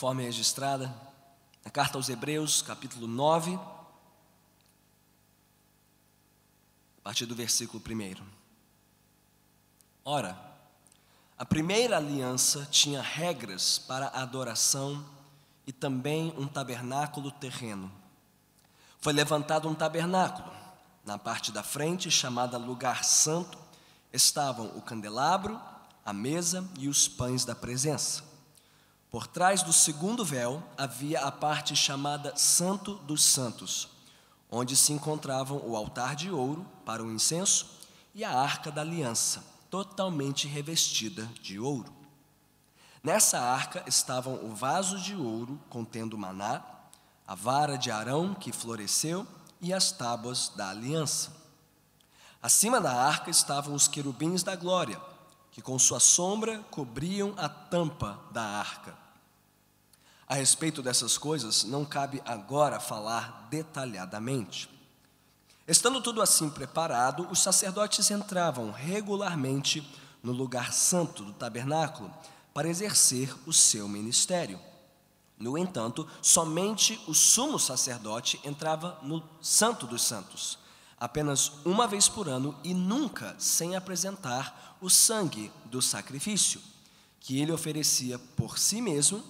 conforme é registrada na carta aos Hebreus, capítulo 9, a partir do versículo 1. Ora, a primeira aliança tinha regras para a adoração e também um tabernáculo terreno. Foi levantado um tabernáculo. Na parte da frente, chamada Lugar Santo, estavam o candelabro, a mesa e os pães da presença. Por trás do segundo véu havia a parte chamada Santo dos Santos, onde se encontravam o altar de ouro para o incenso e a arca da aliança, totalmente revestida de ouro. Nessa arca estavam o vaso de ouro contendo maná, a vara de Arão que floresceu e as tábuas da aliança. Acima da arca estavam os querubins da glória, que com sua sombra cobriam a tampa da arca. A respeito dessas coisas, não cabe agora falar detalhadamente. Estando tudo assim preparado, os sacerdotes entravam regularmente no lugar santo do tabernáculo para exercer o seu ministério. No entanto, somente o sumo sacerdote entrava no Santo dos Santos, apenas uma vez por ano e nunca sem apresentar o sangue do sacrifício, que ele oferecia por si mesmo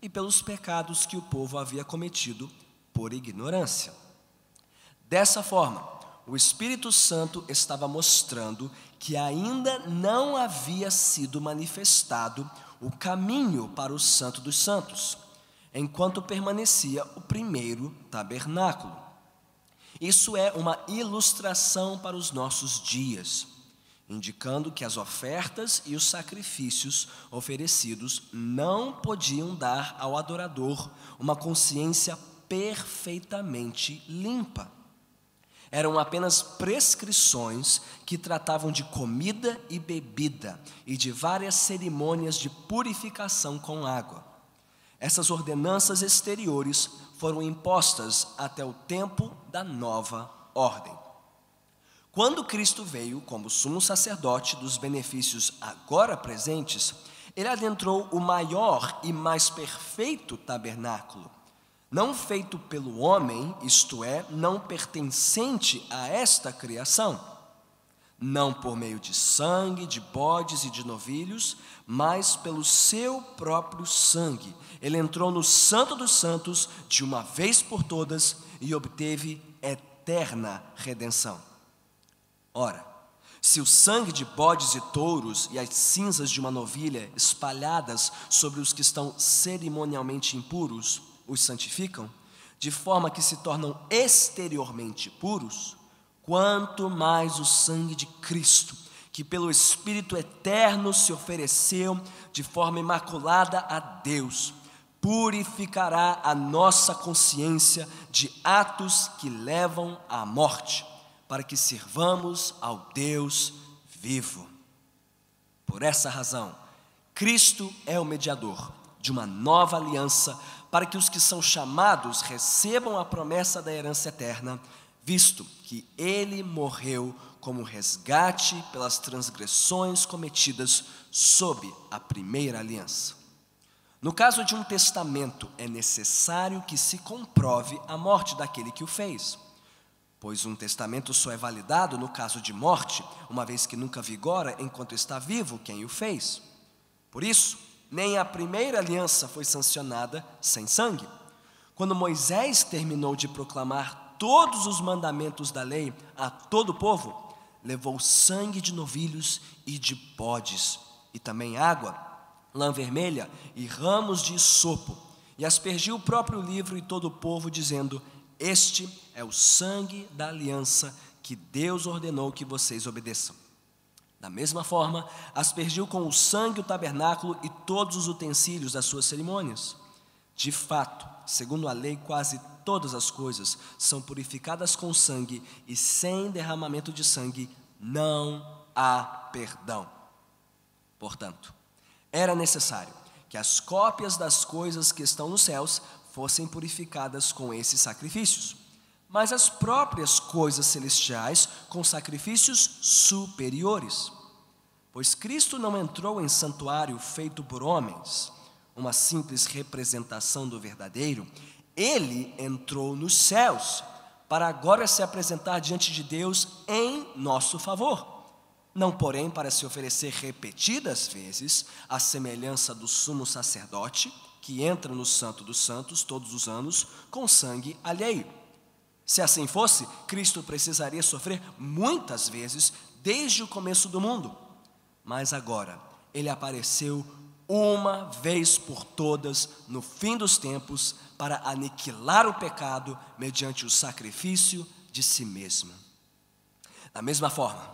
e pelos pecados que o povo havia cometido por ignorância. Dessa forma, o Espírito Santo estava mostrando que ainda não havia sido manifestado o caminho para o Santo dos Santos, enquanto permanecia o primeiro tabernáculo. Isso é uma ilustração para os nossos dias, indicando que as ofertas e os sacrifícios oferecidos não podiam dar ao adorador uma consciência perfeitamente limpa. Eram apenas prescrições que tratavam de comida e bebida e de várias cerimônias de purificação com água. Essas ordenanças exteriores foram impostas até o tempo da nova ordem. Quando Cristo veio como sumo sacerdote dos benefícios agora presentes, ele adentrou o maior e mais perfeito tabernáculo, não feito pelo homem, isto é, não pertencente a esta criação, não por meio de sangue, de bodes e de novilhos, mas pelo seu próprio sangue. Ele entrou no Santo dos Santos de uma vez por todas e obteve eterna redenção. Ora, se o sangue de bodes e touros e as cinzas de uma novilha espalhadas sobre os que estão cerimonialmente impuros os santificam, de forma que se tornam exteriormente puros, quanto mais o sangue de Cristo, que pelo Espírito eterno se ofereceu de forma imaculada a Deus, purificará a nossa consciência de atos que levam à morte, para que sirvamos ao Deus vivo. Por essa razão, Cristo é o mediador de uma nova aliança para que os que são chamados recebam a promessa da herança eterna, visto que ele morreu como resgate pelas transgressões cometidas sob a primeira aliança. No caso de um testamento, é necessário que se comprove a morte daquele que o fez, pois um testamento só é validado no caso de morte, uma vez que nunca vigora enquanto está vivo quem o fez. Por isso, nem a primeira aliança foi sancionada sem sangue. Quando Moisés terminou de proclamar todos os mandamentos da lei a todo o povo, levou sangue de novilhos e de bodes, e também água, lã vermelha e ramos de isopo, e aspergiu o próprio livro e todo o povo, dizendo: este é o sangue da aliança que Deus ordenou que vocês obedeçam. Da mesma forma, aspergiu com o sangue o tabernáculo e todos os utensílios das suas cerimônias. De fato, segundo a lei, quase todas as coisas são purificadas com sangue, e sem derramamento de sangue não há perdão. Portanto, era necessário que as cópias das coisas que estão nos céus fossem purificadas com esses sacrifícios, mas as próprias coisas celestiais com sacrifícios superiores. Pois Cristo não entrou em santuário feito por homens, uma simples representação do verdadeiro, ele entrou nos céus para agora se apresentar diante de Deus em nosso favor. Não, porém, para se oferecer repetidas vezes, à semelhança do sumo sacerdote, que entra no Santo dos Santos todos os anos com sangue alheio. Se assim fosse, Cristo precisaria sofrer muitas vezes desde o começo do mundo. Mas agora, ele apareceu uma vez por todas no fim dos tempos para aniquilar o pecado mediante o sacrifício de si mesmo. Da mesma forma,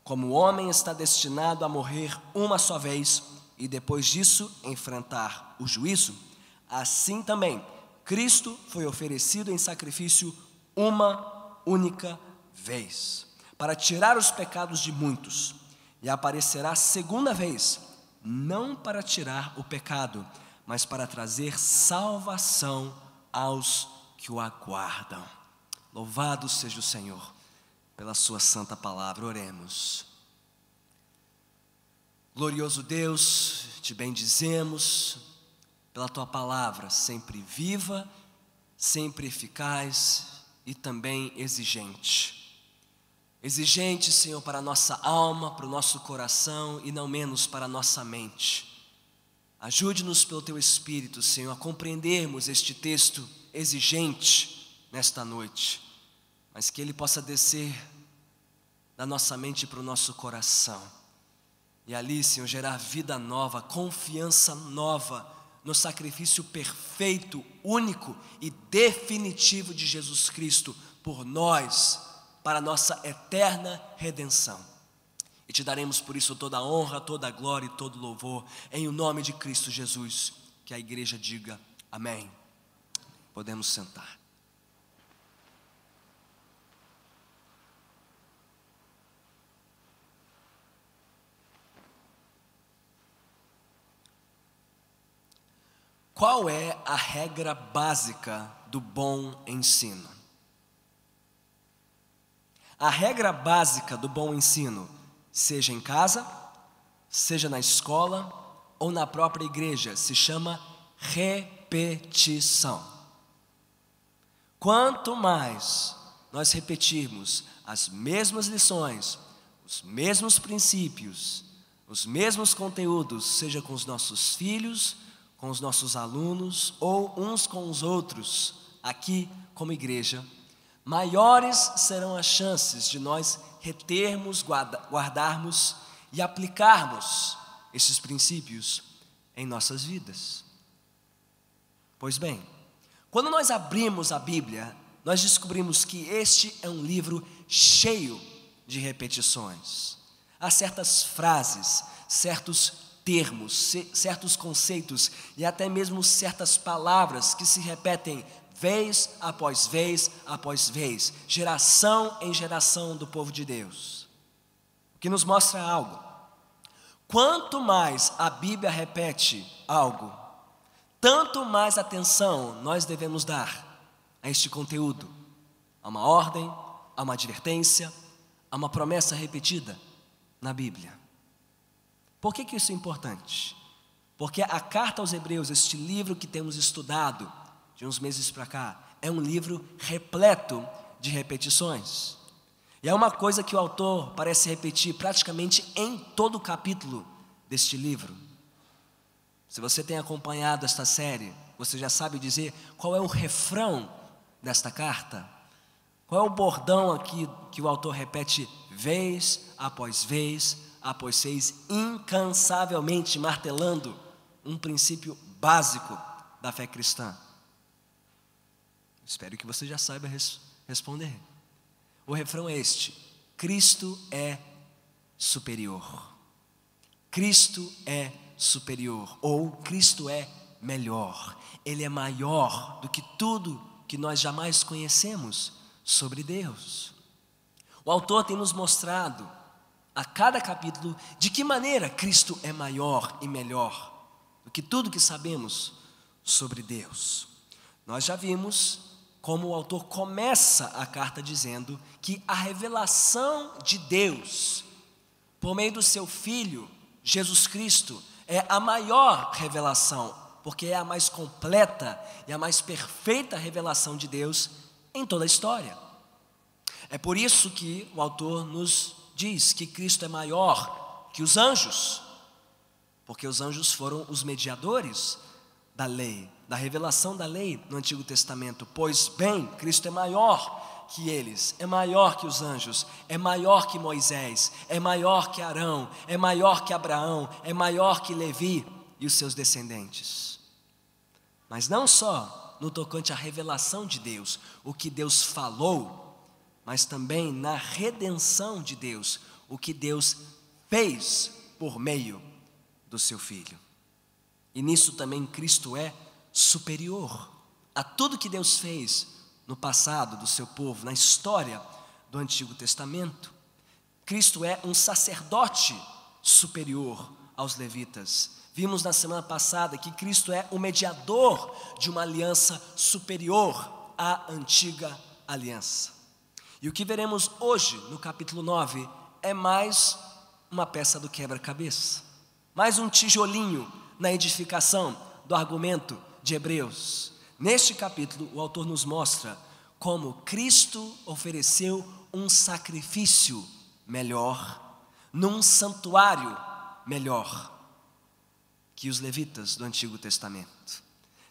como o homem está destinado a morrer uma só vez e depois disso enfrentar o juízo, assim também Cristo foi oferecido em sacrifício uma única vez, para tirar os pecados de muitos, e aparecerá segunda vez, não para tirar o pecado, mas para trazer salvação aos que o aguardam. Louvado seja o Senhor pela sua santa palavra. Oremos. Glorioso Deus, te bendizemos pela tua palavra, sempre viva, sempre eficaz e também exigente. Exigente, Senhor, para a nossa alma, para o nosso coração e não menos para a nossa mente. Ajude-nos pelo teu Espírito, Senhor, a compreendermos este texto exigente nesta noite, mas que ele possa descer da nossa mente para o nosso coração. E ali, Senhor, gerar vida nova, confiança nova no sacrifício perfeito, único e definitivo de Jesus Cristo por nós, para a nossa eterna redenção. E te daremos por isso toda a honra, toda a glória e todo o louvor, em o nome de Cristo Jesus. Que a igreja diga amém. Podemos sentar. Qual é a regra básica do bom ensino? A regra básica do bom ensino, seja em casa, seja na escola ou na própria igreja, se chama repetição. Quanto mais nós repetirmos as mesmas lições, os mesmos princípios, os mesmos conteúdos, seja com os nossos filhos, com os nossos alunos ou uns com os outros, aqui como igreja, maiores serão as chances de nós retermos, guardarmos e aplicarmos esses princípios em nossas vidas. Pois bem, quando nós abrimos a Bíblia, nós descobrimos que este é um livro cheio de repetições. Há certas frases, certos termos, certos conceitos e até mesmo certas palavras que se repetem vez após vez após vez, geração em geração do povo de Deus. O que nos mostra algo. Quanto mais a Bíblia repete algo, tanto mais atenção nós devemos dar a este conteúdo. Há uma ordem, há uma advertência, há uma promessa repetida na Bíblia. Por que isso é importante? Porque a carta aos Hebreus, este livro que temos estudado de uns meses para cá, é um livro repleto de repetições. E é uma coisa que o autor parece repetir praticamente em todo o capítulo deste livro. Se você tem acompanhado esta série, você já sabe dizer qual é o refrão desta carta? Qual é o bordão aqui que o autor repete vez após vez, após vez, incansavelmente martelando um princípio básico da fé cristã? Espero que você já saiba responder. O refrão é este: Cristo é superior. Cristo é superior, ou Cristo é melhor. Ele é maior do que tudo que nós jamais conhecemos sobre Deus. O autor tem nos mostrado a cada capítulo de que maneira Cristo é maior e melhor do que tudo que sabemos sobre Deus. Nós já vimos como o autor começa a carta dizendo que a revelação de Deus, por meio do seu Filho, Jesus Cristo, é a maior revelação porque é a mais completa e a mais perfeita revelação de Deus em toda a história. É por isso que o autor nos diz que Cristo é maior que os anjos, porque os anjos foram os mediadores da lei, da revelação da lei no Antigo Testamento. Pois bem, Cristo é maior que eles, é maior que os anjos, é maior que Moisés, é maior que Arão, é maior que Abraão, é maior que Levi e os seus descendentes. Mas não só no tocante à revelação de Deus, o que Deus falou, mas também na redenção de Deus, o que Deus fez por meio do seu Filho. E nisso também Cristo é superior a tudo que Deus fez no passado do seu povo, na história do Antigo Testamento. Cristo é um sacerdote superior aos levitas. Vimos na semana passada que Cristo é o mediador de uma aliança superior à antiga aliança. E o que veremos hoje no capítulo 9 é mais uma peça do quebra-cabeça, mais um tijolinho na edificação do argumento de Hebreus. Neste capítulo, o autor nos mostra como Cristo ofereceu um sacrifício melhor, num santuário melhor que os levitas do Antigo Testamento.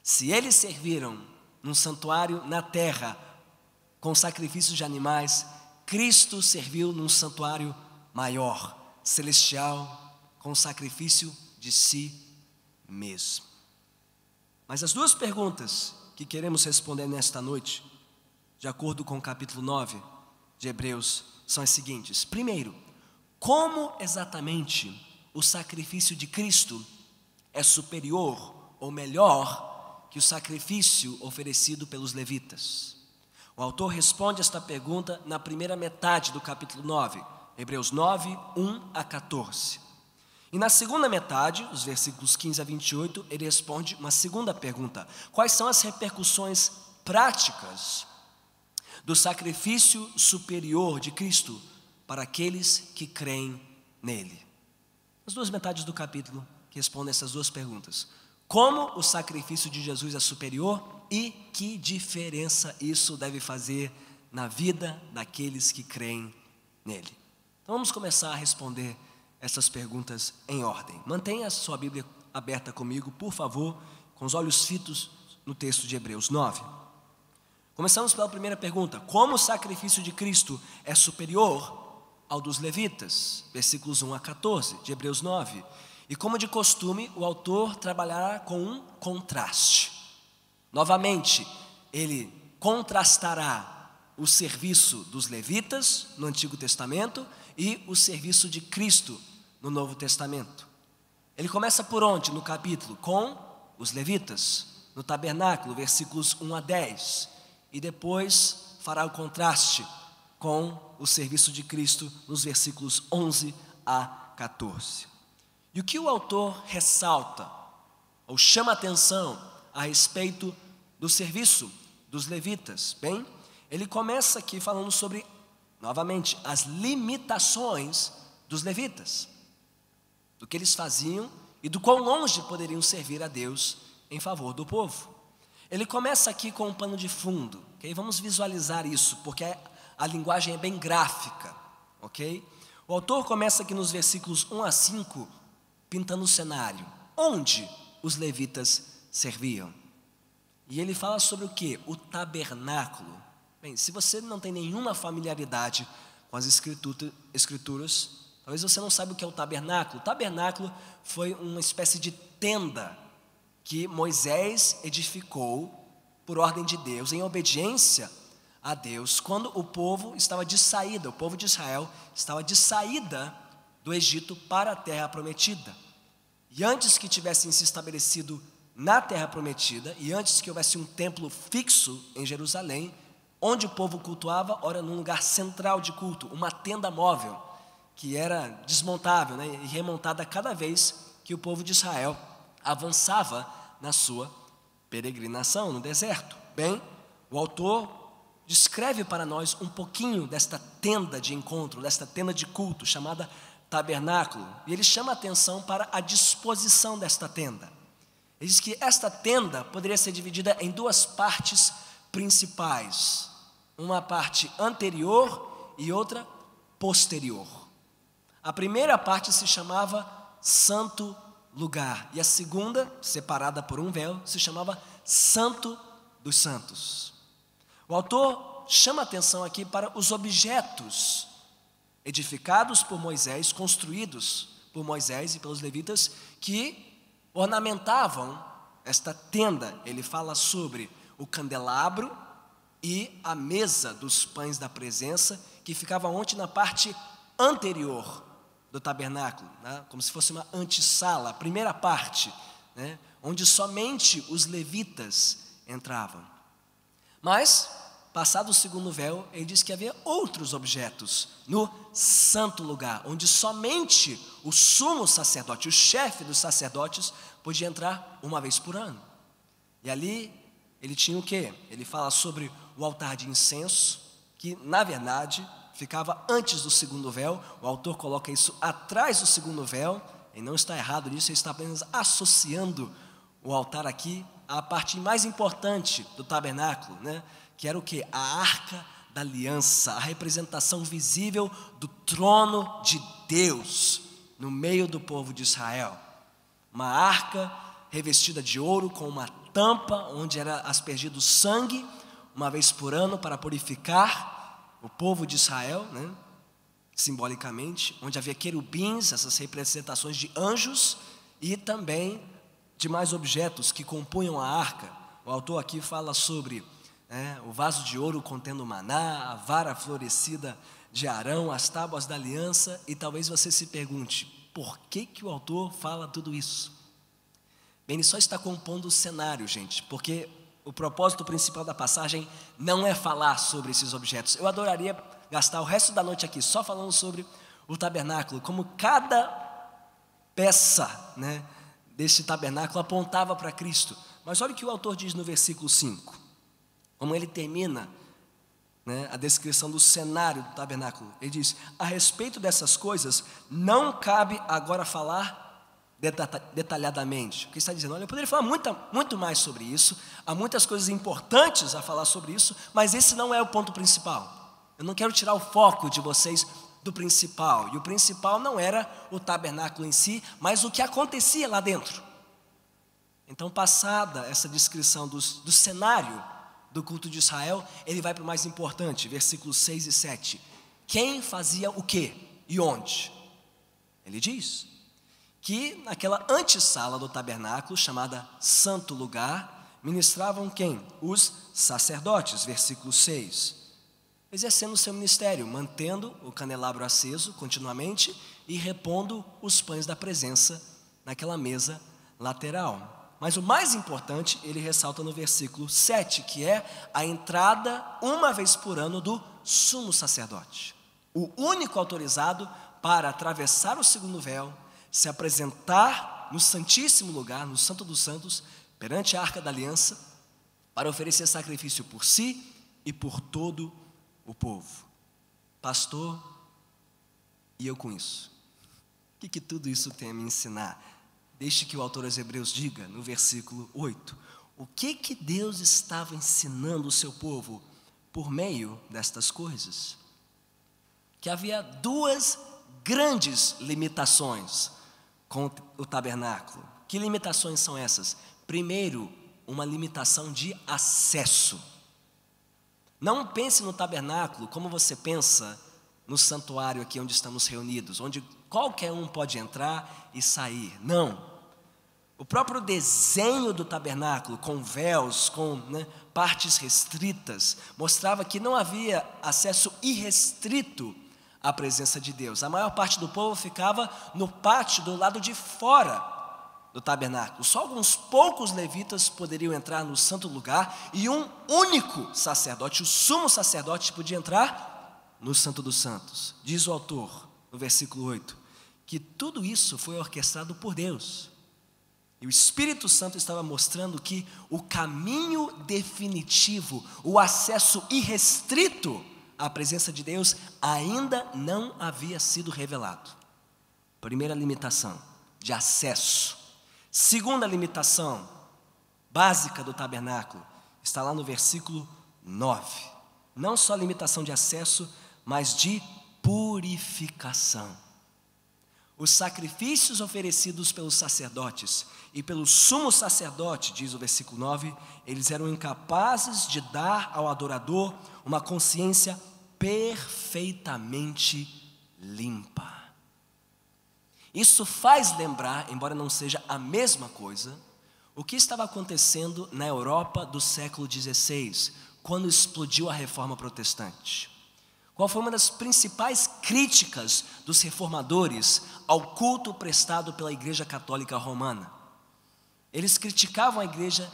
Se eles serviram num santuário na terra com sacrifícios de animais, Cristo serviu num santuário maior, celestial, com sacrifício de si mesmo. Mas as duas perguntas que queremos responder nesta noite, de acordo com o capítulo 9 de Hebreus, são as seguintes. Primeiro, como exatamente o sacrifício de Cristo é superior ou melhor que o sacrifício oferecido pelos levitas? O autor responde esta pergunta na primeira metade do capítulo 9, Hebreus 9, 1 a 14. E na segunda metade, os versículos 15 a 28, ele responde uma segunda pergunta: quais são as repercussões práticas do sacrifício superior de Cristo para aqueles que creem nele? As duas metades do capítulo que respondem essas duas perguntas: como o sacrifício de Jesus é superior e que diferença isso deve fazer na vida daqueles que creem nele. Então vamos começar a responder essas perguntas em ordem. Mantenha a sua Bíblia aberta comigo, por favor, com os olhos fitos no texto de Hebreus 9. Começamos pela primeira pergunta: como o sacrifício de Cristo é superior ao dos levitas? Versículos 1 a 14 de Hebreus 9. E como de costume, o autor trabalhará com um contraste. Novamente, ele contrastará o serviço dos levitas no Antigo Testamento e o serviço de Cristo no Novo Testamento. Ele começa por onde no capítulo? Com os levitas, no tabernáculo, versículos 1 a 10. E depois fará o contraste com o serviço de Cristo nos versículos 11 a 14. E o que o autor ressalta, ou chama atenção a respeito do serviço dos levitas? Bem, ele começa aqui falando sobre, novamente, as limitações dos levitas, do que eles faziam e do quão longe poderiam servir a Deus em favor do povo. Ele começa aqui com um pano de fundo, ok? Vamos visualizar isso, porque a linguagem é bem gráfica, ok? O autor começa aqui nos versículos 1 a 5, pintando o cenário, onde os levitas serviam. E ele fala sobre o quê? O tabernáculo. Bem, se você não tem nenhuma familiaridade com as escrituras, talvez você não saiba o que é o tabernáculo. O tabernáculo foi uma espécie de tenda que Moisés edificou por ordem de Deus, em obediência a Deus, quando o povo estava de saída, o povo de Israel estava de saída do Egito para a terra prometida. E antes que tivessem se estabelecido na terra prometida, e antes que houvesse um templo fixo em Jerusalém, onde o povo cultuava, ora num lugar central de culto, uma tenda móvel, que era desmontável, né, e remontada cada vez que o povo de Israel avançava na sua peregrinação no deserto. Bem, o autor descreve para nós um pouquinho desta tenda de encontro, desta tenda de culto, chamada tabernáculo, e ele chama a atenção para a disposição desta tenda. Ele diz que esta tenda poderia ser dividida em duas partes principais, uma parte anterior e outra posterior. A primeira parte se chamava Santo Lugar, e a segunda, separada por um véu, se chamava Santo dos Santos. O autor chama atenção aqui para os objetos edificados por Moisés, construídos por Moisés e pelos levitas, que ornamentavam esta tenda. Ele fala sobre o candelabro e a mesa dos pães da presença, que ficava onde? Na parte anterior do tabernáculo, né? Como se fosse uma antessala, a primeira parte, né? Onde somente os levitas entravam. Mas, passado o segundo véu, ele diz que havia outros objetos no santo lugar, onde somente o sumo sacerdote, o chefe dos sacerdotes, podia entrar uma vez por ano. E ali ele tinha o quê? Ele fala sobre o altar de incenso, que na verdade ficava antes do segundo véu. O autor coloca isso atrás do segundo véu, e não está errado nisso, ele está apenas associando o altar aqui à parte mais importante do tabernáculo, né? Que era o quê? A arca da aliança, a representação visível do trono de Deus no meio do povo de Israel. Uma arca revestida de ouro com uma tampa onde era aspergido sangue uma vez por ano para purificar o povo de Israel, né? Simbolicamente, onde havia querubins, essas representações de anjos, e também demais objetos que compunham a arca. O autor aqui fala sobre o vaso de ouro contendo maná, a vara florescida de Arão, as tábuas da aliança, e talvez você se pergunte, por que o autor fala tudo isso? Bem, ele só está compondo o cenário, gente, porque o propósito principal da passagem não é falar sobre esses objetos. Eu adoraria gastar o resto da noite aqui só falando sobre o tabernáculo, como cada peça, né, desse tabernáculo apontava para Cristo. Mas olha o que o autor diz no versículo 5, como ele termina, né, a descrição do cenário do tabernáculo. Ele diz: a respeito dessas coisas, não cabe agora falar detalhadamente. O que ele está dizendo? Olha, eu poderia falar muito mais sobre isso, há muitas coisas importantes a falar sobre isso, mas esse não é o ponto principal. Eu não quero tirar o foco de vocês do principal, e o principal não era o tabernáculo em si, mas o que acontecia lá dentro. Então, passada essa descrição do cenário do culto de Israel, ele vai para o mais importante, versículos 6 e 7. Quem fazia o quê e onde? Ele diz que naquela antessala do tabernáculo, chamada Santo Lugar, ministravam quem? Os sacerdotes, versículo 6. Exercendo o seu ministério, mantendo o candelabro aceso continuamente e repondo os pães da presença naquela mesa lateral. Mas o mais importante, ele ressalta no versículo 7, que é a entrada uma vez por ano do sumo sacerdote. O único autorizado para atravessar o segundo véu, se apresentar no Santíssimo Lugar, no Santo dos Santos, perante a Arca da Aliança, para oferecer sacrifício por si e por todo o povo. Pastor, e eu com isso? O que tudo isso tem a me ensinar? Deixe que o autor aos Hebreus diga, no versículo 8, o que Deus estava ensinando o seu povo por meio destas coisas? Que havia duas grandes limitações com o tabernáculo. Que limitações são essas? Primeiro, uma limitação de acesso. Não pense no tabernáculo como você pensa no santuário aqui onde estamos reunidos, onde qualquer um pode entrar e sair. Não. O próprio desenho do tabernáculo, com véus, com partes restritas, mostrava que não havia acesso irrestrito à presença de Deus. A maior parte do povo ficava no pátio do lado de fora do tabernáculo. Só alguns poucos levitas poderiam entrar no santo lugar e um único sacerdote, o sumo sacerdote, podia entrar no Santo dos Santos. Diz o autor, no versículo 8, que tudo isso foi orquestrado por Deus. E o Espírito Santo estava mostrando que o caminho definitivo, o acesso irrestrito à presença de Deus ainda não havia sido revelado. Primeira limitação, de acesso. Segunda limitação básica do tabernáculo está lá no versículo 9. Não só limitação de acesso, mas de purificação. Os sacrifícios oferecidos pelos sacerdotes e pelo sumo sacerdote, diz o versículo 9, eles eram incapazes de dar ao adorador uma consciência perfeitamente limpa. Isso faz lembrar, embora não seja a mesma coisa, o que estava acontecendo na Europa do século XVI, quando explodiu a Reforma Protestante. Qual foi uma das principais críticas dos reformadores ao culto prestado pela Igreja Católica Romana? Eles criticavam a igreja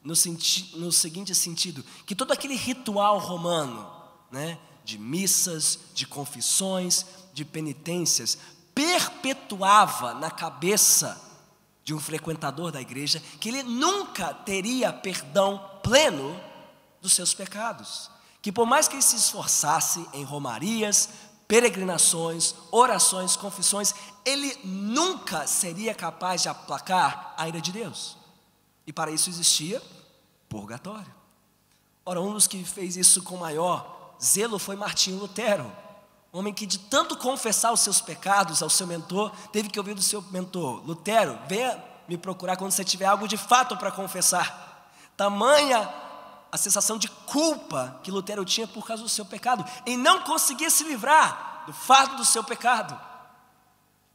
no seguinte sentido, que todo aquele ritual romano, né, de missas, de confissões, de penitências, perpetuava na cabeça de um frequentador da igreja que ele nunca teria perdão pleno dos seus pecados. Que por mais que ele se esforçasse em romarias, peregrinações, orações, confissões, ele nunca seria capaz de aplacar a ira de Deus. E para isso existia purgatório. Ora, um dos que fez isso com maior zelo foi Martinho Lutero, homem que de tanto confessar os seus pecados ao seu mentor, teve que ouvir do seu mentor: Lutero, venha me procurar quando você tiver algo de fato para confessar. Tamanha a sensação de culpa que Lutero tinha por causa do seu pecado, em não conseguir se livrar do fardo do seu pecado.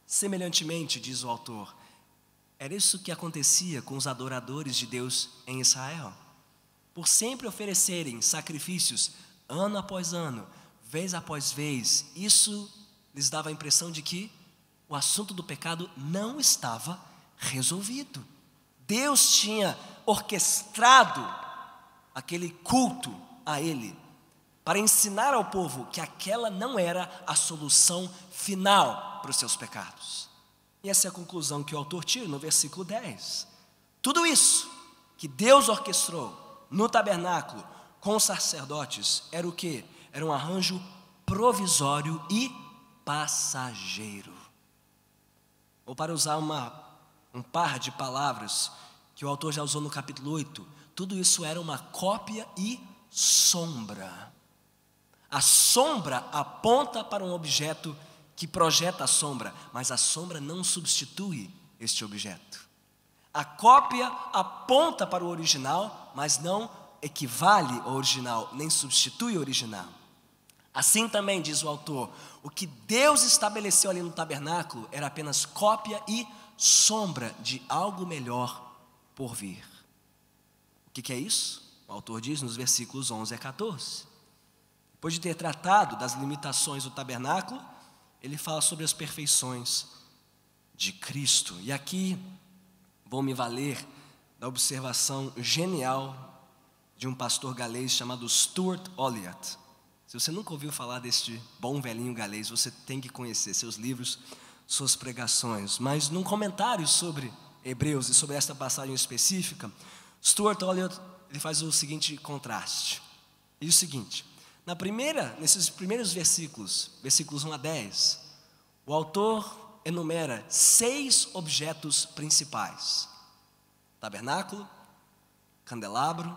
Semelhantemente, diz o autor, era isso que acontecia com os adoradores de Deus em Israel. Por sempre oferecerem sacrifícios, ano após ano, vez após vez, isso lhes dava a impressão de que o assunto do pecado não estava resolvido. Deus tinha orquestrado aquele culto a ele, para ensinar ao povo que aquela não era a solução final para os seus pecados. E essa é a conclusão que o autor tira no versículo 10. Tudo isso que Deus orquestrou no tabernáculo com os sacerdotes era o quê? Era um arranjo provisório e passageiro. Ou para usar um par de palavras que o autor já usou no capítulo 8, tudo isso era uma cópia e sombra. A sombra aponta para um objeto que projeta a sombra, mas a sombra não substitui este objeto. A cópia aponta para o original, mas não equivale ao original, nem substitui o original. Assim também, diz o autor, o que Deus estabeleceu ali no tabernáculo era apenas cópia e sombra de algo melhor por vir. O que é isso? O autor diz nos versículos 11 a 14. Depois de ter tratado das limitações do tabernáculo, ele fala sobre as perfeições de Cristo. E aqui vou me valer da observação genial de um pastor galês chamado Stuart Olyott. Se você nunca ouviu falar deste bom velhinho galês, você tem que conhecer seus livros, suas pregações. Mas num comentário sobre Hebreus e sobre esta passagem específica, Stuart Olyott ele faz o seguinte contraste. E o seguinte: nesses primeiros versículos, versículos 1 a 10, o autor enumera 6 objetos principais: tabernáculo, candelabro,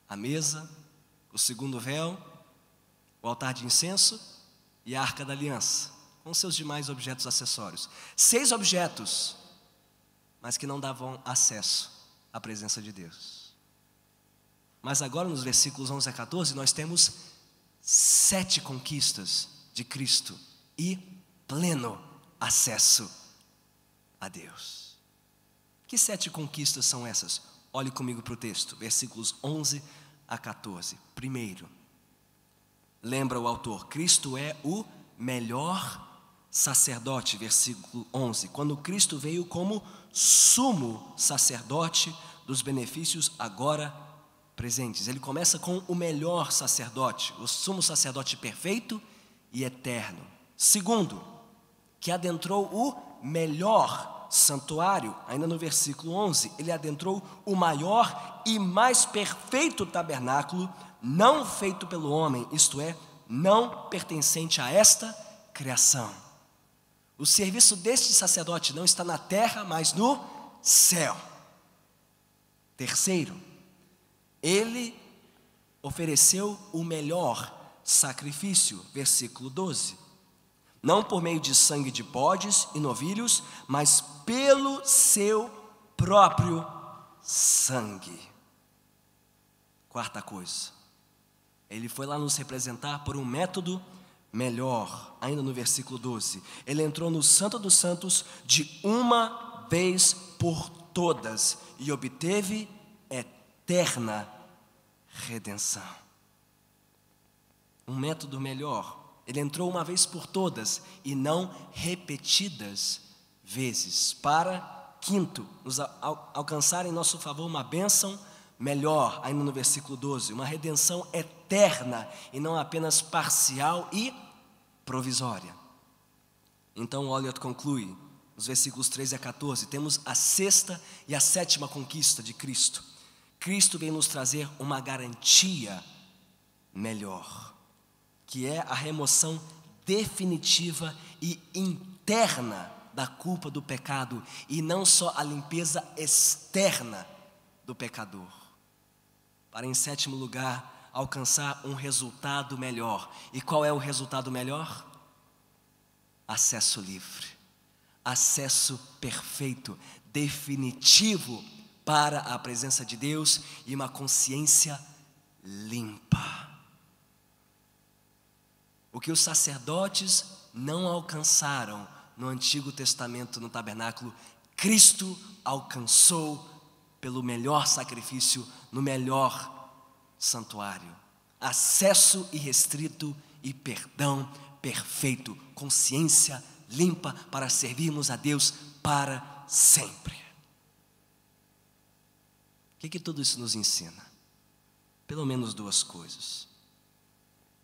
a mesa, o segundo véu, o altar de incenso e a arca da aliança, com seus demais objetos acessórios. 6 objetos, mas que não davam acesso à presença de Deus. Mas agora nos versículos 11 a 14 nós temos 7 conquistas de Cristo e pleno acesso a Deus. Que 7 conquistas são essas? Olhe comigo para o texto, versículos 11 a 14. Primeiro, lembra o autor, Cristo é o melhor sacerdote, versículo 11. Quando Cristo veio como sumo sacerdote dos benefícios agora presentes. Ele começa com o melhor sacerdote, o sumo sacerdote perfeito e eterno. Segundo, que adentrou o melhor santuário, ainda no versículo 11, ele adentrou o maior e mais perfeito tabernáculo, não feito pelo homem, isto é, não pertencente a esta criação. O serviço deste sacerdote não está na terra, mas no céu. Terceiro, ele ofereceu o melhor sacrifício, versículo 12. Não por meio de sangue de bodes e novilhos, mas pelo seu próprio sangue. Quarta coisa, ele foi lá nos representar por um método melhor, ainda no versículo 12. Ele entrou no Santo dos Santos de uma vez por todas e obteve eterna redenção. Um método melhor. Ele entrou uma vez por todas e não repetidas vezes, para, quinto, nos alcançar em nosso favor uma bênção melhor, ainda no versículo 12, uma redenção eterna e não apenas parcial e provisória. Então Olliott conclui, nos versículos 13 a 14, temos a sexta e a sétima conquista de Cristo. Cristo vem nos trazer uma garantia melhor, que é a remoção definitiva e interna da culpa do pecado, e não só a limpeza externa do pecador. Para, em sétimo lugar, alcançar um resultado melhor. E qual é o resultado melhor? Acesso livre, acesso perfeito, definitivo para a presença de Deus e uma consciência limpa. O que os sacerdotes não alcançaram no Antigo Testamento, no tabernáculo, Cristo alcançou pelo melhor sacrifício, no melhor santuário. Acesso irrestrito e perdão perfeito, consciência limpa para servirmos a Deus para sempre. O que tudo isso nos ensina? Pelo menos duas coisas.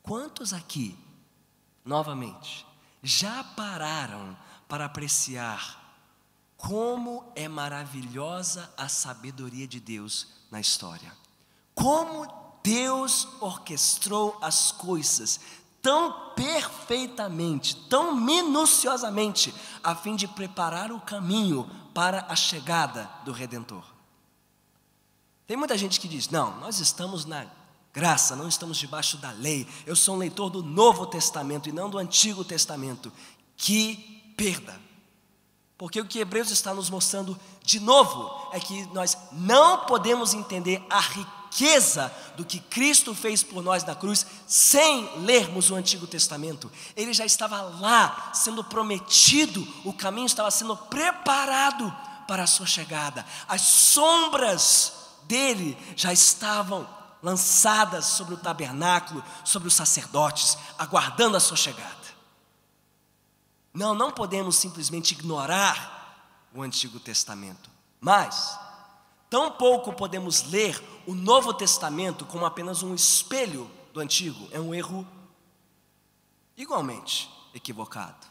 Quantos aqui, novamente, já pararam para apreciar como é maravilhosa a sabedoria de Deus na história? Como Deus orquestrou as coisas tão perfeitamente, tão minuciosamente, a fim de preparar o caminho para a chegada do Redentor. Tem muita gente que diz, não, nós estamos na graça, não estamos debaixo da lei, eu sou um leitor do Novo Testamento e não do Antigo Testamento. Que perda! Porque o que Hebreus está nos mostrando de novo é que nós não podemos entender a riqueza do que Cristo fez por nós na cruz sem lermos o Antigo Testamento. Ele já estava lá, sendo prometido, o caminho estava sendo preparado para a sua chegada. As sombras dele já estavam lançadas sobre o tabernáculo, sobre os sacerdotes, aguardando a sua chegada. Não podemos simplesmente ignorar o Antigo Testamento, mas tampouco podemos ler o Novo Testamento como apenas um espelho do Antigo. É um erro igualmente equivocado.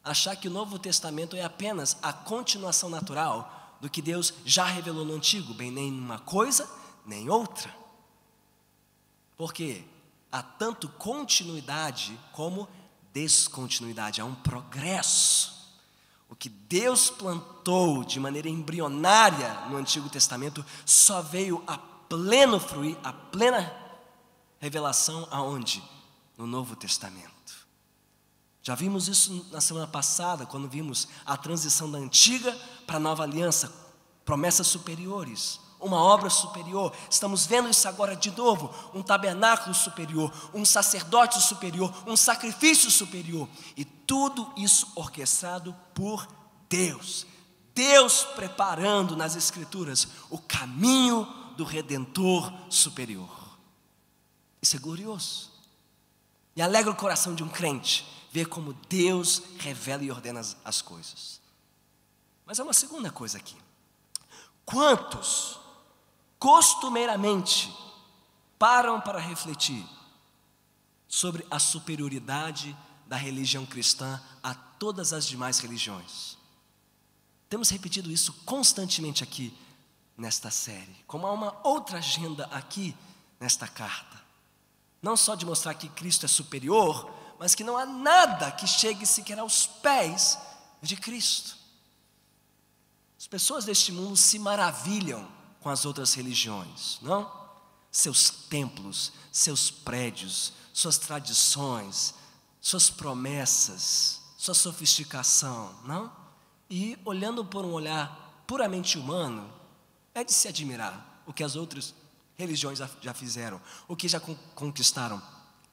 Achar que o Novo Testamento é apenas a continuação natural do que Deus já revelou no Antigo, bem, nem uma coisa, nem outra. Porque há tanto continuidade como descontinuidade, há um progresso. O que Deus plantou de maneira embrionária no Antigo Testamento só veio a pleno fruir, a plena revelação aonde? No Novo Testamento. Já vimos isso na semana passada, quando vimos a transição da antiga para a nova aliança, promessas superiores, uma obra superior. Estamos vendo isso agora de novo, um tabernáculo superior, um sacerdote superior, um sacrifício superior, e tudo isso orquestrado por Deus. Deus preparando nas Escrituras o caminho do Redentor superior. Isso é glorioso. E alegra o coração de um crente ver como Deus revela e ordena as coisas. Mas há uma segunda coisa aqui. Quantos costumeiramente param para refletir sobre a superioridade da religião cristã a todas as demais religiões? Temos repetido isso constantemente aqui nesta série, como há uma outra agenda aqui nesta carta. Não só de mostrar que Cristo é superior, mas que não há nada que chegue sequer aos pés de Cristo. As pessoas deste mundo se maravilham com as outras religiões, não? Seus templos, seus prédios, suas tradições, suas promessas, sua sofisticação, não? E olhando por um olhar puramente humano, é de se admirar o que as outras religiões já fizeram, o que já conquistaram,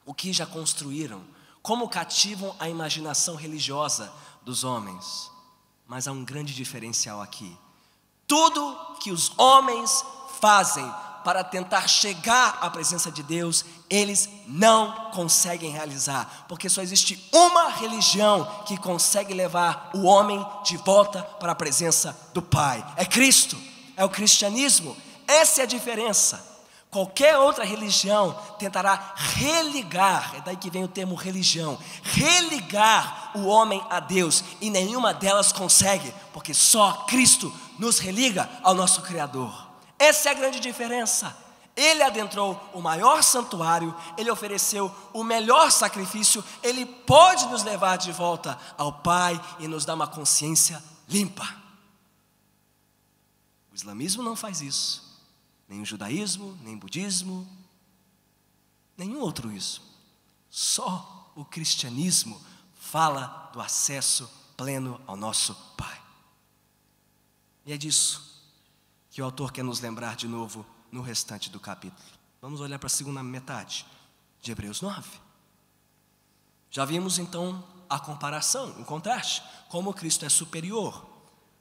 o que já construíram, como cativam a imaginação religiosa dos homens. Mas há um grande diferencial aqui. Tudo que os homens fazem para tentar chegar à presença de Deus, eles não conseguem realizar, porque só existe uma religião que consegue levar o homem de volta para a presença do Pai. É Cristo, é o cristianismo. Essa é a diferença. Qualquer outra religião tentará religar, é daí que vem o termo religião, religar o homem a Deus, e nenhuma delas consegue, porque só Cristo nos religa ao nosso Criador. Essa é a grande diferença. Ele adentrou o maior santuário, ele ofereceu o melhor sacrifício, ele pode nos levar de volta ao Pai e nos dar uma consciência limpa. O islamismo não faz isso. Nem o judaísmo, nem o budismo, nenhum outro isso. Só o cristianismo fala do acesso pleno ao nosso Pai. E é disso que o autor quer nos lembrar de novo no restante do capítulo. Vamos olhar para a segunda metade de Hebreus 9. Já vimos então a comparação, o contraste, como Cristo é superior.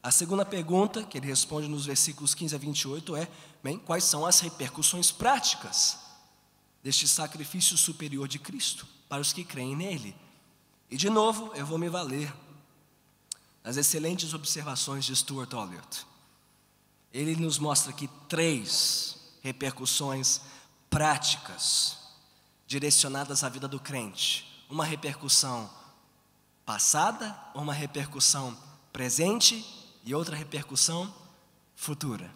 A segunda pergunta que ele responde nos versículos 15 a 28 é: bem, quais são as repercussões práticas deste sacrifício superior de Cristo para os que creem nele? E de novo eu vou me valer das excelentes observações de Stuart Olyott. Ele nos mostra aqui 3 repercussões práticas direcionadas à vida do crente. Uma repercussão passada, uma repercussão presente e outra repercussão futura.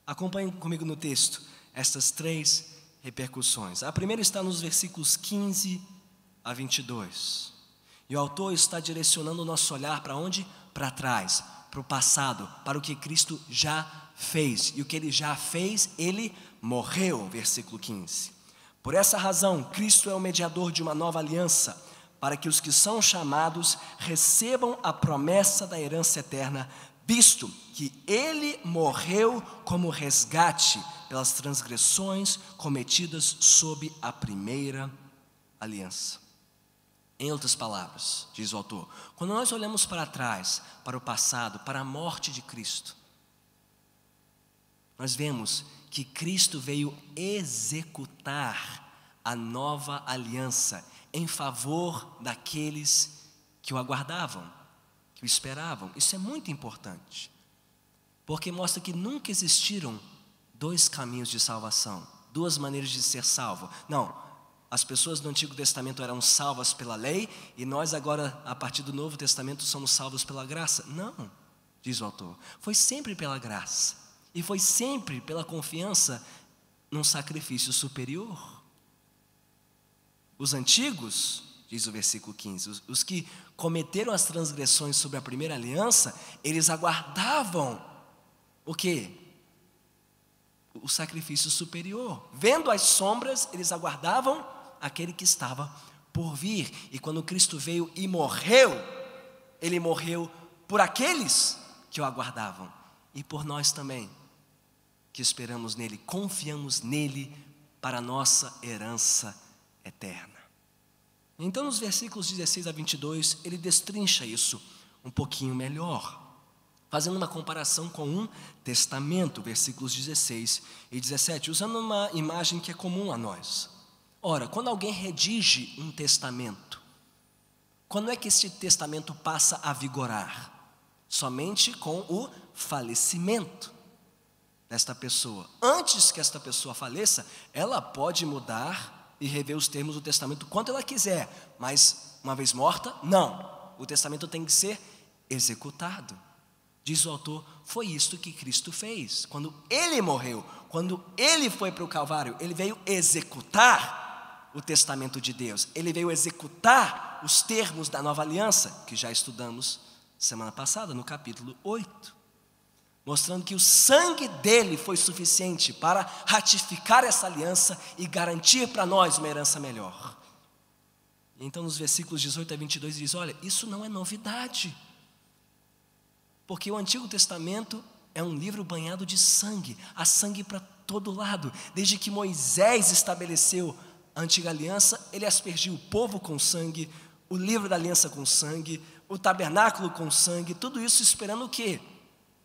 Acompanhe comigo no texto estas 3 repercussões. A primeira está nos versículos 15 a 22. E o autor está direcionando o nosso olhar para onde? Para trás, para o passado, para o que Cristo já fez. E o que ele já fez, ele morreu, versículo 15. Por essa razão, Cristo é o mediador de uma nova aliança, para que os que são chamados recebam a promessa da herança eterna, visto que ele morreu como resgate pelas transgressões cometidas sob a primeira aliança. Em outras palavras, diz o autor, quando nós olhamos para trás, para o passado, para a morte de Cristo, nós vemos que Cristo veio executar a nova aliança em favor daqueles que o aguardavam, que o esperavam. Isso é muito importante, porque mostra que nunca existiram 2 caminhos de salvação, 2 maneiras de ser salvo. Não, as pessoas do Antigo Testamento eram salvas pela lei, e nós agora, a partir do Novo Testamento, somos salvos pela graça. Não, diz o autor, foi sempre pela graça, e foi sempre pela confiança num sacrifício superior. Os antigos, diz o versículo 15, os que cometeram as transgressões sobre a primeira aliança, eles aguardavam o quê? O sacrifício superior. Vendo as sombras, eles aguardavam aquele que estava por vir. E quando Cristo veio e morreu, ele morreu por aqueles que o aguardavam e por nós também, que esperamos nele, confiamos nele para a nossa herança eterna. Então, nos versículos 16 a 22, ele destrincha isso um pouquinho melhor, fazendo uma comparação com um testamento, versículos 16 e 17, usando uma imagem que é comum a nós. Ora, quando alguém redige um testamento, quando é que esse testamento passa a vigorar? Somente com o falecimento desta pessoa. Antes que esta pessoa faleça, ela pode mudar e rever os termos do testamento quanto ela quiser, mas uma vez morta, não. O testamento tem que ser executado. Diz o autor, foi isto que Cristo fez. Quando ele morreu, quando ele foi para o Calvário, ele veio executar o testamento de Deus. Ele veio executar os termos da nova aliança, que já estudamos semana passada, no capítulo 8, mostrando que o sangue dele foi suficiente para ratificar essa aliança e garantir para nós uma herança melhor. Então, nos versículos 18 a 22, diz: olha, isso não é novidade, porque o Antigo Testamento é um livro banhado de sangue, há sangue para todo lado. Desde que Moisés estabeleceu a antiga aliança, ele aspergiu o povo com sangue, o livro da aliança com sangue, o tabernáculo com sangue, tudo isso esperando o quê?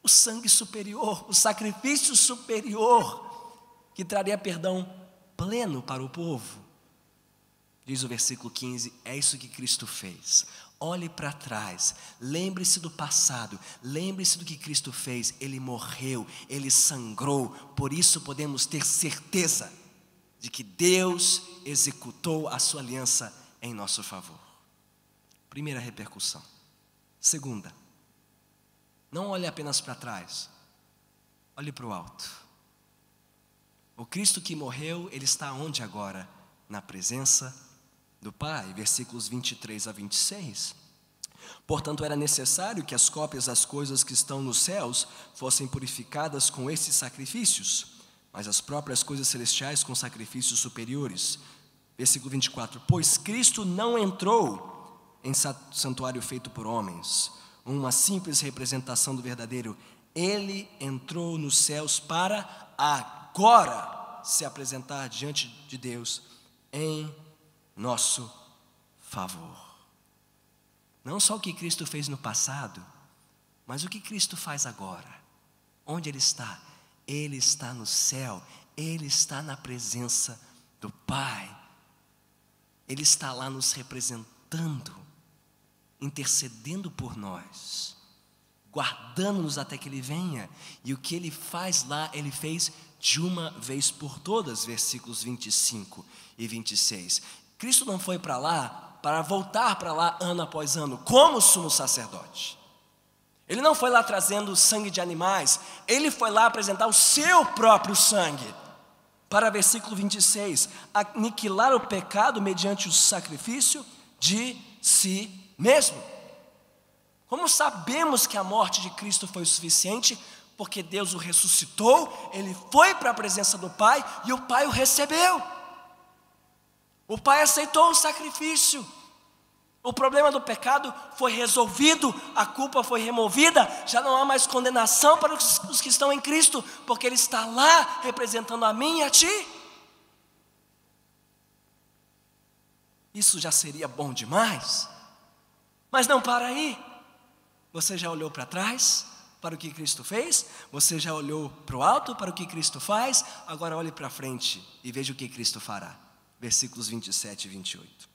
O sangue superior, o sacrifício superior, que traria perdão pleno para o povo. Diz o versículo 15, é isso que Cristo fez. Olhe para trás, lembre-se do passado, lembre-se do que Cristo fez. Ele morreu, Ele sangrou, por isso podemos ter certeza de que Deus executou a sua aliança em nosso favor. Primeira repercussão. Segunda, não olhe apenas para trás, olhe para o alto. O Cristo que morreu, Ele está onde agora? Na presença do Pai, versículos 23 a 26. Portanto, era necessário que as cópias das coisas que estão nos céus fossem purificadas com esses sacrifícios, mas as próprias coisas celestiais com sacrifícios superiores. Versículo 24, pois Cristo não entrou em santuário feito por homens, uma simples representação do verdadeiro. Ele entrou nos céus para agora se apresentar diante de Deus em nosso favor. Não só o que Cristo fez no passado, mas o que Cristo faz agora. Onde Ele está? Ele está no céu, Ele está na presença do Pai. Ele está lá nos representando, intercedendo por nós, guardando-nos até que Ele venha. E o que Ele faz lá, Ele fez de uma vez por todas, versículos 25 e 26. Cristo não foi para lá para voltar para lá ano após ano, como sumo sacerdote. Ele não foi lá trazendo sangue de animais, Ele foi lá apresentar o seu próprio sangue. Para versículo 26, aniquilar o pecado mediante o sacrifício de si mesmo. Como sabemos que a morte de Cristo foi o suficiente? Porque Deus o ressuscitou, Ele foi para a presença do Pai e o Pai o recebeu. O Pai aceitou o sacrifício. O problema do pecado foi resolvido, a culpa foi removida, já não há mais condenação para os que estão em Cristo, porque Ele está lá representando a mim e a ti. Isso já seria bom demais, mas não para aí. Você já olhou para trás para o que Cristo fez? Você já olhou para o alto para o que Cristo faz? Agora olhe para frente e veja o que Cristo fará. Versículos 27 e 28.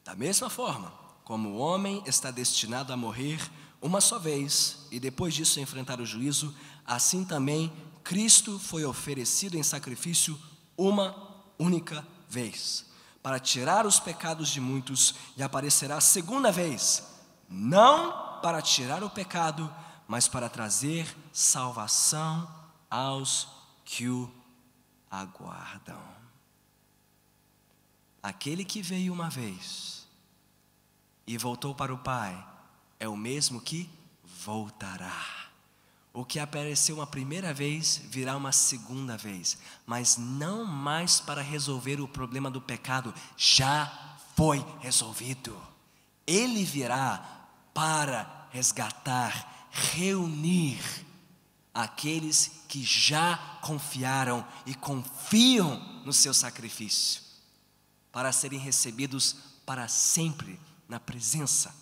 Da mesma forma, como o homem está destinado a morrer uma só vez e depois disso enfrentar o juízo, assim também Cristo foi oferecido em sacrifício uma única vez, para tirar os pecados de muitos, e aparecerá a segunda vez, não para tirar o pecado, mas para trazer salvação aos que o aguardam. Aquele que veio uma vez e voltou para o Pai é o mesmo que voltará. O que apareceu uma primeira vez virá uma segunda vez, mas não mais para resolver o problema do pecado, já foi resolvido. Ele virá para resgatar, reunir aqueles que já confiaram e confiam no seu sacrifício, para serem recebidos para sempre na presença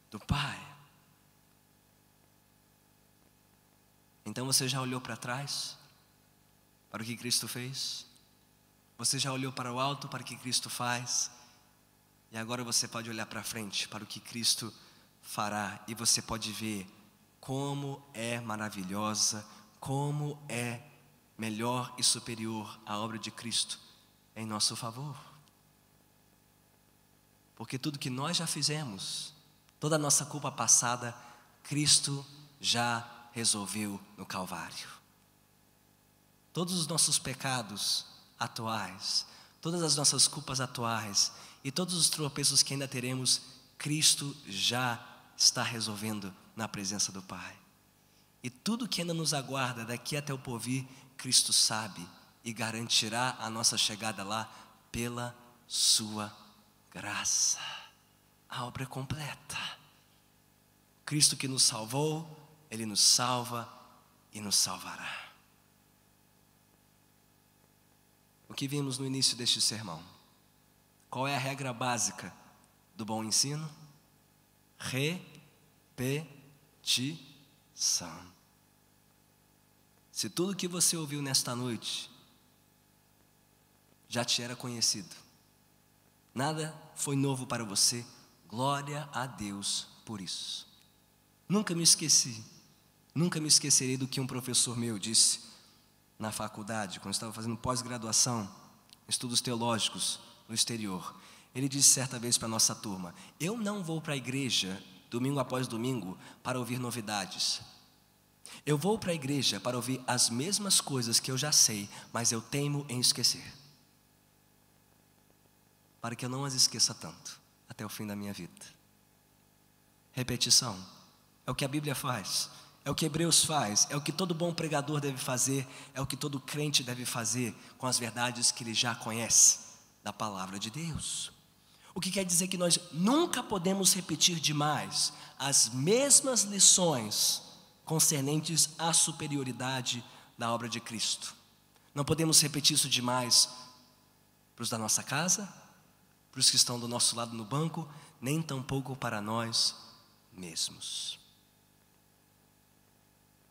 do Pai. Então você já olhou para trás, para o que Cristo fez? Você já olhou para o alto, para o que Cristo faz? E agora você pode olhar para frente, para o que Cristo fará, e você pode ver como é maravilhosa, como é melhor e superior a obra de Cristo em nosso favor. Porque tudo que nós já fizemos, toda a nossa culpa passada, Cristo já resolveu no Calvário. Todos os nossos pecados atuais, todas as nossas culpas atuais e todos os tropeços que ainda teremos, Cristo já está resolvendo na presença do Pai. E tudo que ainda nos aguarda daqui até o porvir, Cristo sabe e garantirá a nossa chegada lá pela sua graça. A obra é completa. Cristo que nos salvou, Ele nos salva e nos salvará. O que vimos no início deste sermão? Qual é a regra básica do bom ensino? Repetição. Se tudo que você ouviu nesta noite já te era conhecido, nada foi novo para você, glória a Deus por isso. Nunca me esquecerei do que um professor meu disse na faculdade, quando estava fazendo pós-graduação, estudos teológicos no exterior. Ele disse certa vez para a nossa turma: eu não vou para a igreja domingo após domingo para ouvir novidades. Eu vou para a igreja para ouvir as mesmas coisas que eu já sei, mas eu teimo em esquecer, para que eu não as esqueça tanto até o fim da minha vida. Repetição é o que a Bíblia faz, é o que Hebreus faz, é o que todo bom pregador deve fazer, é o que todo crente deve fazer com as verdades que ele já conhece da palavra de Deus. O que quer dizer que nós nunca podemos repetir demais as mesmas lições concernentes à superioridade da obra de Cristo. Não podemos repetir isso demais para os da nossa casa, para os que estão do nosso lado no banco, nem tampouco para nós mesmos.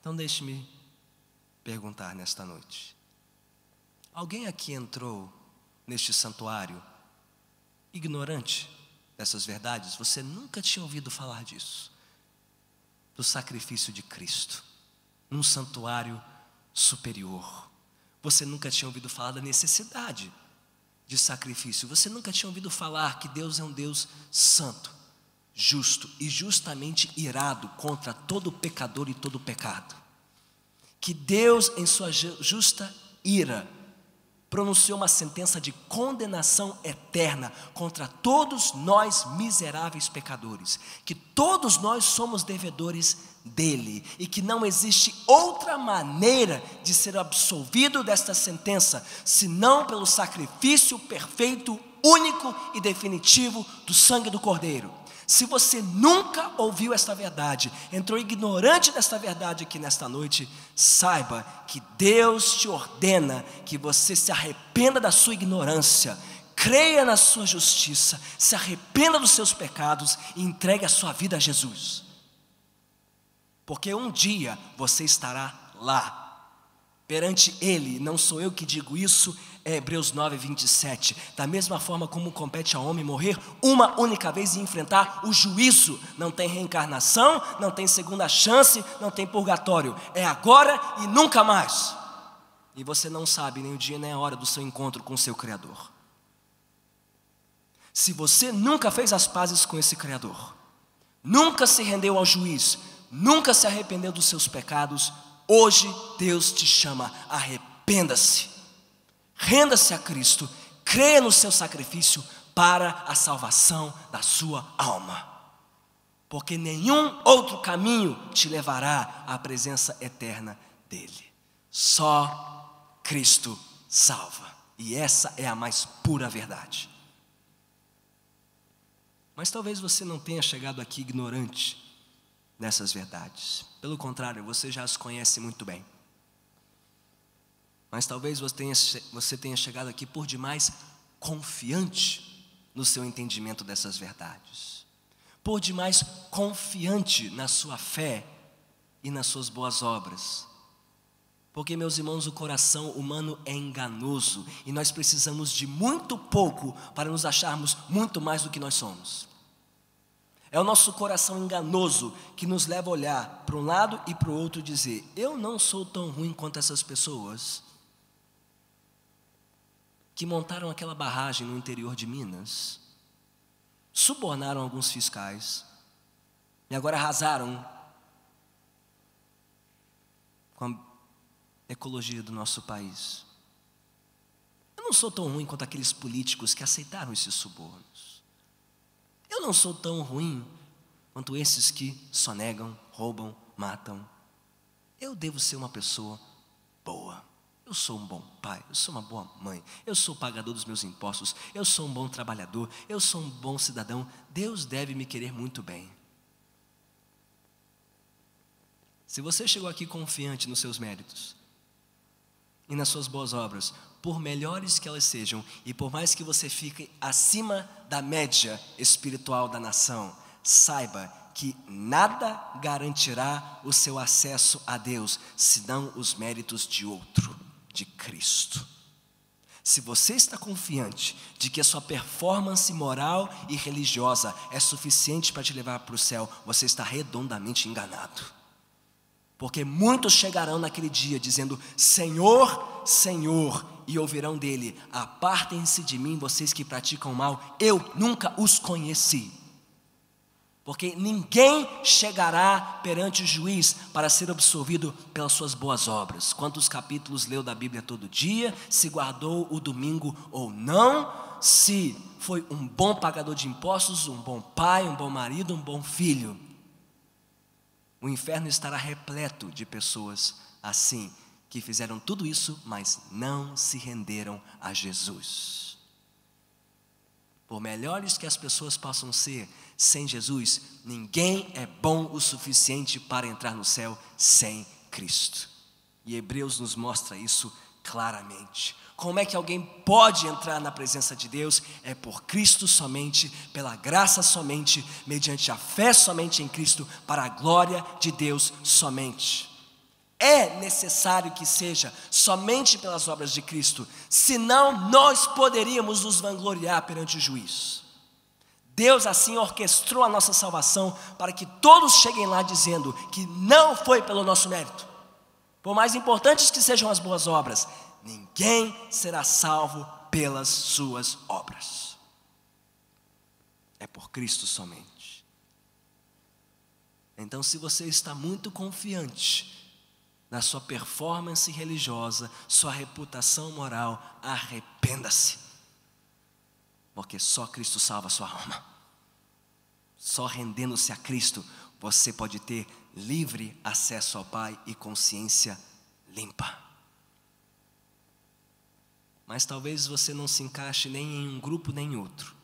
Então deixe-me perguntar nesta noite: alguém aqui entrou neste santuário ignorante dessas verdades? Você nunca tinha ouvido falar disso, do sacrifício de Cristo num santuário superior. Você nunca tinha ouvido falar da necessidade de sacrifício. Você nunca tinha ouvido falar que Deus é um Deus santo, justo e justamente irado contra todo pecador e todo pecado. Que Deus, em sua justa ira, pronunciou uma sentença de condenação eterna contra todos nós miseráveis pecadores, que todos nós somos devedores dele e que não existe outra maneira de ser absolvido desta sentença senão pelo sacrifício perfeito, único e definitivo do sangue do Cordeiro. Se você nunca ouviu esta verdade, entrou ignorante desta verdade aqui nesta noite, saiba que Deus te ordena que você se arrependa da sua ignorância, creia na sua justiça, se arrependa dos seus pecados e entregue a sua vida a Jesus. Porque um dia você estará lá, perante Ele. Não sou eu que digo isso, é Hebreus 9, 27. Da mesma forma como compete ao homem morrer uma única vez e enfrentar o juízo. Não tem reencarnação, não tem segunda chance, não tem purgatório. É agora e nunca mais. E você não sabe nem o dia nem a hora do seu encontro com o seu Criador. Se você nunca fez as pazes com esse Criador, nunca se rendeu ao juiz, nunca se arrependeu dos seus pecados, hoje Deus te chama: arrependa-se. Renda-se a Cristo, creia no seu sacrifício para a salvação da sua alma, porque nenhum outro caminho te levará à presença eterna dele. Só Cristo salva, e essa é a mais pura verdade. Mas talvez você não tenha chegado aqui ignorante dessas verdades, pelo contrário, você já as conhece muito bem. Mas talvez você tenha chegado aqui por demais confiante no seu entendimento dessas verdades, por demais confiante na sua fé e nas suas boas obras. Porque, meus irmãos, o coração humano é enganoso e nós precisamos de muito pouco para nos acharmos muito mais do que nós somos. É o nosso coração enganoso que nos leva a olhar para um lado e para o outro e dizer: eu não sou tão ruim quanto essas pessoas que montaram aquela barragem no interior de Minas, subornaram alguns fiscais e agora arrasaram com a ecologia do nosso país. Eu não sou tão ruim quanto aqueles políticos que aceitaram esses subornos. Eu não sou tão ruim quanto esses que sonegam, roubam, matam. Eu devo ser uma pessoa boa. Eu sou um bom pai, eu sou uma boa mãe, eu sou o pagador dos meus impostos, eu sou um bom trabalhador, eu sou um bom cidadão. Deus deve me querer muito bem. Se você chegou aqui confiante nos seus méritos e nas suas boas obras, por melhores que elas sejam, e por mais que você fique acima da média espiritual da nação, saiba que nada garantirá o seu acesso a Deus, senão os méritos de outro, de Cristo. Se você está confiante de que a sua performance moral e religiosa é suficiente para te levar para o céu, você está redondamente enganado. Porque muitos chegarão naquele dia dizendo: Senhor, Senhor, e ouvirão dele: apartem-se de mim, vocês que praticam o mal, eu nunca os conheci. Porque ninguém chegará perante o juiz para ser absolvido pelas suas boas obras. Quantos capítulos leu da Bíblia todo dia, se guardou o domingo ou não, se foi um bom pagador de impostos, um bom pai, um bom marido, um bom filho. O inferno estará repleto de pessoas assim, que fizeram tudo isso, mas não se renderam a Jesus. Por melhores que as pessoas possam ser, sem Jesus, ninguém é bom o suficiente para entrar no céu sem Cristo. E Hebreus nos mostra isso claramente. Como é que alguém pode entrar na presença de Deus? É por Cristo somente, pela graça somente, mediante a fé somente em Cristo, para a glória de Deus somente. É necessário que seja somente pelas obras de Cristo, senão nós poderíamos nos vangloriar perante o juiz. Deus assim orquestrou a nossa salvação para que todos cheguem lá dizendo que não foi pelo nosso mérito. Por mais importantes que sejam as boas obras, ninguém será salvo pelas suas obras. É por Cristo somente. Então, se você está muito confiante na sua performance religiosa, sua reputação moral, arrependa-se. Porque só Cristo salva a sua alma. Só rendendo-se a Cristo, você pode ter livre acesso ao Pai e consciência limpa. Mas talvez você não se encaixe nem em um grupo nem em outro.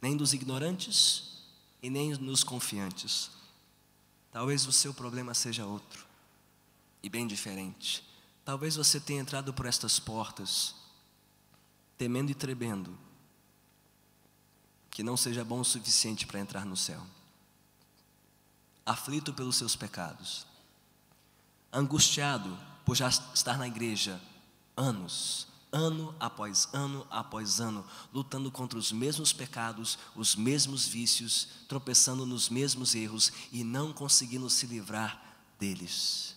Nem dos ignorantes e nem nos confiantes. Talvez o seu problema seja outro. E bem diferente. Talvez você tenha entrado por estas portas, temendo e tremendo, que não seja bom o suficiente para entrar no céu. Aflito pelos seus pecados, angustiado por já estar na igreja anos, ano após ano, lutando contra os mesmos pecados, os mesmos vícios, tropeçando nos mesmos erros e não conseguindo se livrar deles.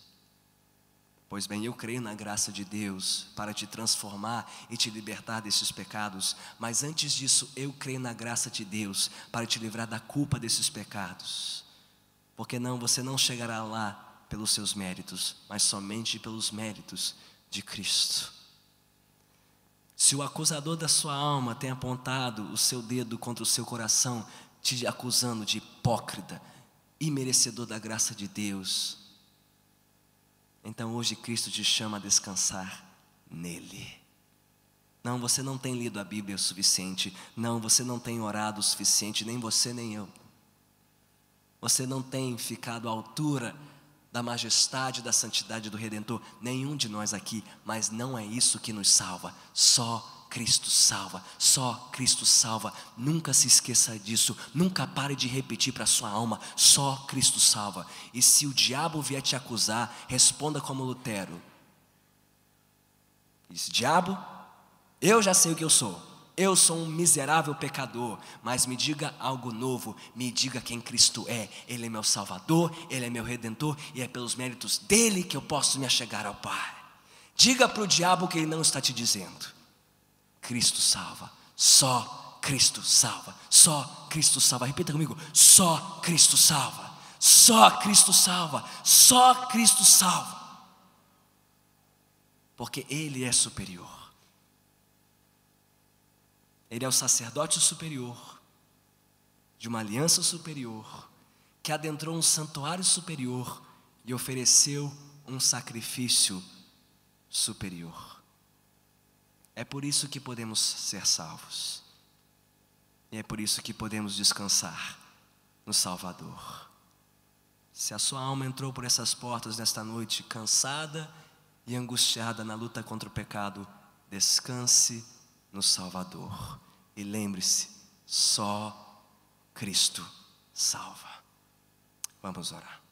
Pois bem, eu creio na graça de Deus para te transformar e te libertar desses pecados, mas antes disso, eu creio na graça de Deus para te livrar da culpa desses pecados. Porque você não chegará lá pelos seus méritos, mas somente pelos méritos de Cristo. Se o acusador da sua alma tem apontado o seu dedo contra o seu coração, te acusando de hipócrita, imerecedor da graça de Deus, então hoje Cristo te chama a descansar nele. Não, você não tem lido a Bíblia o suficiente. Não, você não tem orado o suficiente, nem você nem eu. Você não tem ficado à altura da majestade, da santidade do Redentor. Nenhum de nós aqui, mas não é isso que nos salva. Só Cristo salva, só Cristo salva. Nunca se esqueça disso, nunca pare de repetir para a sua alma: só Cristo salva. E se o diabo vier te acusar, responda como Lutero: diz, diabo, eu já sei o que eu sou um miserável pecador, mas me diga algo novo, me diga quem Cristo é. Ele é meu Salvador, Ele é meu Redentor, e é pelos méritos dEle que eu posso me achegar ao Pai. Diga para o diabo o que ele não está te dizendo. Cristo salva, só Cristo salva, só Cristo salva. Repita comigo: só Cristo salva, só Cristo salva, só Cristo salva. Porque Ele é superior. Ele é o sacerdote superior, de uma aliança superior, que adentrou um santuário superior e ofereceu um sacrifício superior. É por isso que podemos ser salvos. E é por isso que podemos descansar no Salvador. Se a sua alma entrou por essas portas nesta noite, cansada e angustiada na luta contra o pecado, descanse no Salvador. E lembre-se, só Cristo salva. Vamos orar.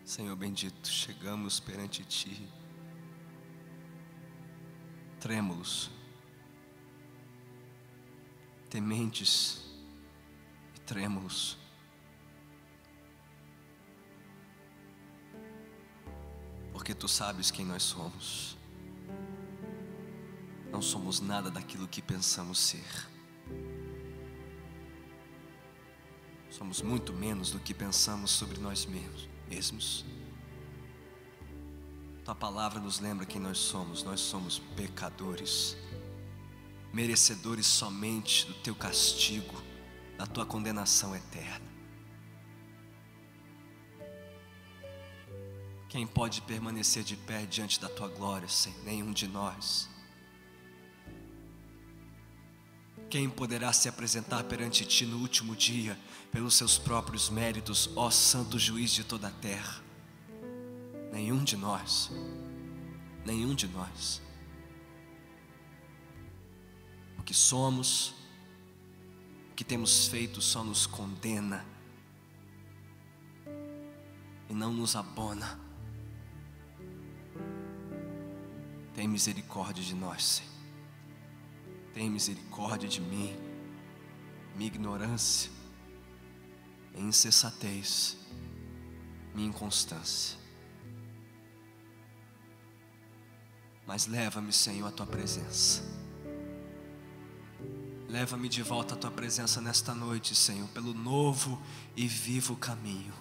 Senhor bendito, chegamos perante Ti, trêmulos, tementes e trêmulos, porque Tu sabes quem nós somos. Não somos nada daquilo que pensamos ser. Somos muito menos do que pensamos sobre nós mesmos. Tua palavra nos lembra quem nós somos pecadores, merecedores somente do Teu castigo, da Tua condenação eterna. Quem pode permanecer de pé diante da Tua glória sem nenhum de nós? Quem poderá se apresentar perante Ti no último dia, pelos seus próprios méritos, ó Santo Juiz de toda a terra? Nenhum de nós. Nenhum de nós. O que somos, o que temos feito só nos condena e não nos abona. Tem misericórdia de nós, Senhor. Tem misericórdia de mim, minha ignorância, minha insensatez, minha inconstância. Mas leva-me, Senhor, à Tua presença. Leva-me de volta à Tua presença nesta noite, Senhor, pelo novo e vivo caminho,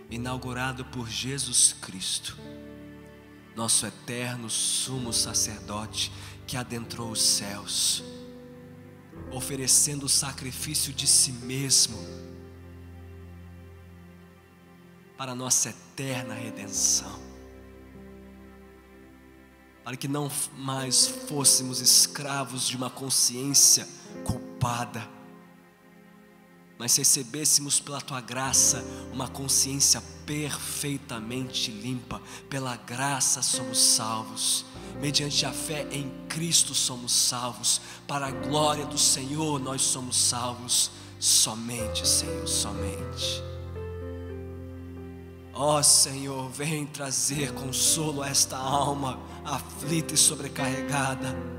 inaugurado por Jesus Cristo, nosso eterno sumo sacerdote, que adentrou os céus, oferecendo o sacrifício de si mesmo, para a nossa eterna redenção, para que não mais fôssemos escravos de uma consciência culpada, mas recebêssemos pela Tua graça uma consciência perfeitamente limpa. Pela graça somos salvos, mediante a fé em Cristo somos salvos, para a glória do Senhor nós somos salvos, somente, Senhor, somente. Ó Senhor, vem trazer consolo a esta alma aflita e sobrecarregada.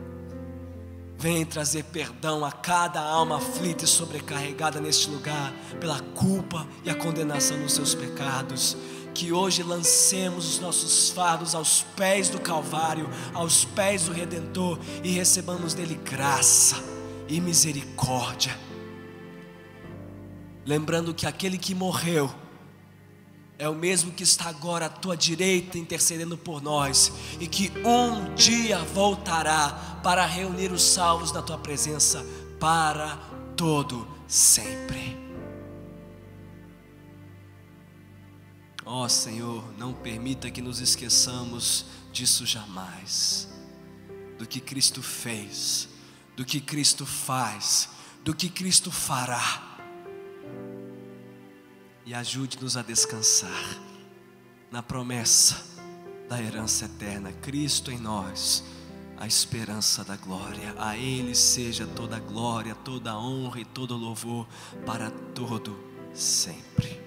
Vem trazer perdão a cada alma aflita e sobrecarregada neste lugar, pela culpa e a condenação dos seus pecados. Que hoje lancemos os nossos fardos aos pés do Calvário, aos pés do Redentor, e recebamos dele graça e misericórdia. Lembrando que aquele que morreu é o mesmo que está agora à Tua direita intercedendo por nós, e que um dia voltará para reunir os salvos na Tua presença para todo sempre. Ó Senhor, não permita que nos esqueçamos disso jamais, do que Cristo fez, do que Cristo faz, do que Cristo fará. E ajude-nos a descansar na promessa da herança eterna, Cristo em nós, a esperança da glória. A Ele seja toda a glória, toda a honra e todo o louvor para todo sempre.